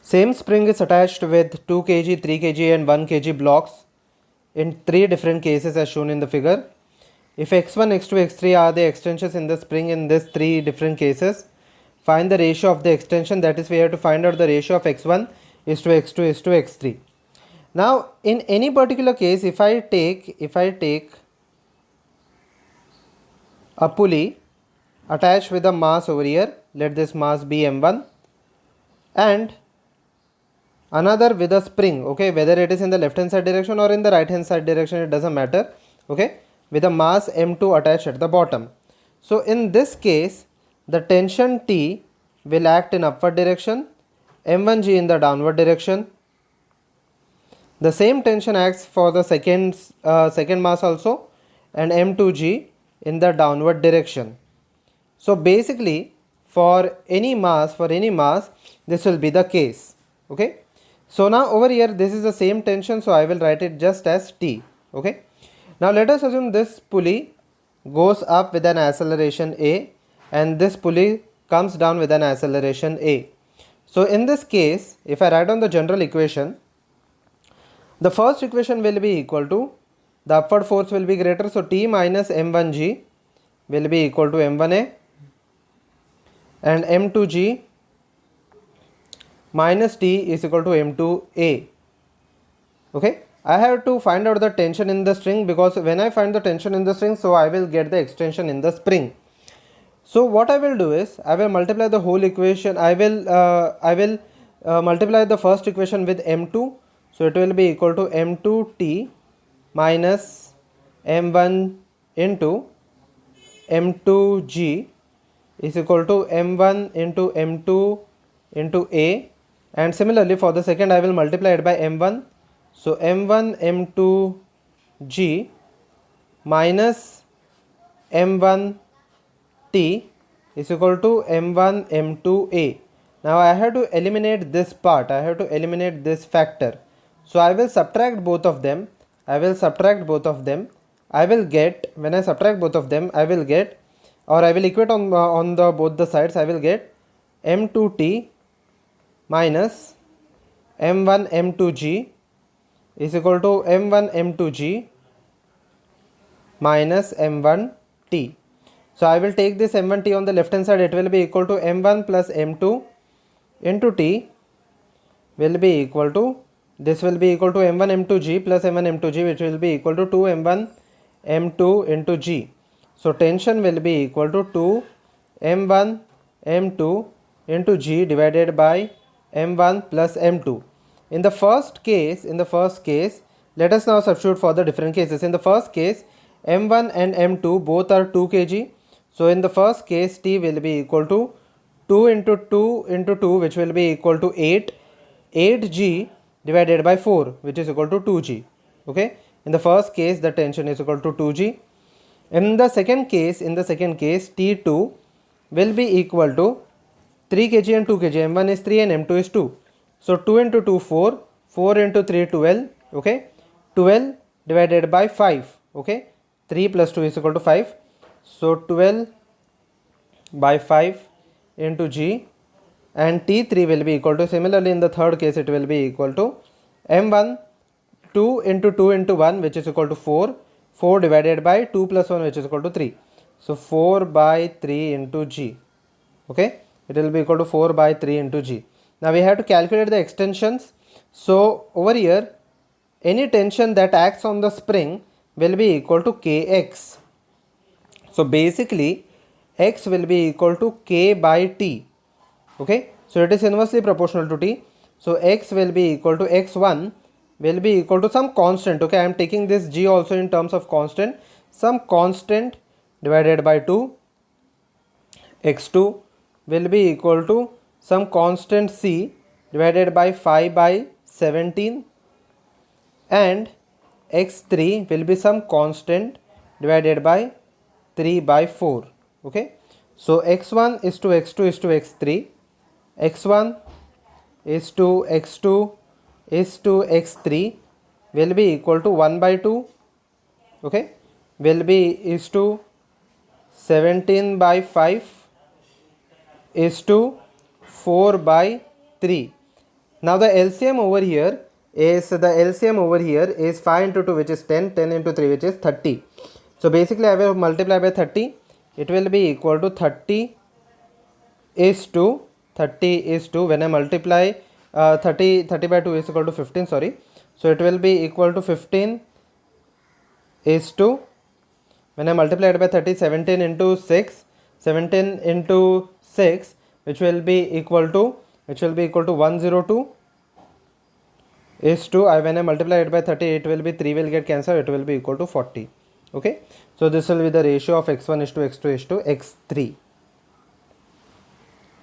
Same spring is attached with 2 kg, 3 kg and 1 kg blocks in 3 different cases as shown in the figure. If x1, x2, x3 are the extensions in the spring in these 3 different cases, find the ratio of the extension. That is, we have to find out the ratio of x1 is to x2 is to x3. Now in any particular case, if I take a pulley attached with a mass over here, let this mass be m1, and another with a spring, okay, whether it is in the left hand side direction or in the right hand side direction, it doesn't matter, okay, with a mass m2 attached at the bottom. So in this case, the tension T will act in upward direction, m1g in the downward direction. The same tension acts for the second mass also, and m2g in the downward direction. So basically for any mass, this will be the case, okay. So now over here this is the same tension, so I will write it just as T, okay. Now let us assume this pulley goes up with an acceleration A and this pulley comes down with an acceleration A. So in this case, if I write down the general equation, the first equation will be equal to, the upward force will be greater, so T minus m1g will be equal to m1a, and m2g minus T is equal to m2a, okay. I have to find out the tension in the string, because when I find the tension in the string, so I will get the extension in the spring. So what I will do is, I will multiply the whole equation, I will multiply the first equation with m2, so it will be equal to m2t minus m1 into m2g is equal to m1 into m2 into a, and similarly for the second I will multiply it by m1, so m1 m2g minus m1 t is equal to m1 m2a. Now I have to eliminate this part, I have to eliminate this factor, so I will subtract both of them, I will get, when I subtract both of them, I will get, or I will equate on the both the sides, I will get m2t minus m1 m2g is equal to m1 m2g minus m1t. So I will take this m1t on the left hand side, it will be equal to m1 plus m2 into t will be equal to, this will be equal to m1 m2g plus m1 m2g, which will be equal to 2 m1 m2 into g. So tension will be equal to 2 m1 m2 into g divided by m1 plus m2. In the first case, let us now substitute for the different cases. In the first case, m1 and m2 both are 2 kg. So in the first case, T will be equal to 2 into 2 into 2, which will be equal to 8g divided by 4, which is equal to 2g, okay. In the first case, the tension is equal to 2g. In the second case, T2 will be equal to 3 kg and 2 kg, m1 is 3 and m2 is 2. So 2 into 2 4, 4 into 3 12, okay, 12 divided by 5, okay, 3 plus 2 is equal to 5. So 12 by 5 into g, and T3 will be equal to, similarly in the third case it will be equal to m1 2 into 2 into 1, which is equal to 4, 4 divided by 2 plus 1, which is equal to 3. So 4 by 3 into g, okay, it will be equal to 4 by 3 into g. Now we have to calculate the extensions. So over here, any tension that acts on the spring will be equal to kx. So basically x will be equal to k by t, okay. So it is inversely proportional to t. So x will be equal to, x1 will be equal to some constant, okay. I am taking this g also in terms of constant, some constant divided by 2. x2 will be equal to some constant c divided by 5 by 17, and x3 will be some constant divided by 3 by 4, okay. So x1 is to x2 is to x3, x1 is to x2 is to x3 will be equal to 1 by 2, okay, will be is to 17 by 5 is to 4 by 3. Now the LCM over here is 5 into 2 which is 10, 10 into 3 which is 30. So basically I will multiply by 30. It will be equal to 30 is to when I multiply 30 by 2 is equal to 15, sorry. So it will be equal to 15 is to, when I multiply it by 30, 17 into 6 which will be equal to 102 is to, when I multiply it by 30, it will be 3 will get cancelled, it will be equal to 40. Okay, so this will be the ratio of x1 is to x2 is to x3.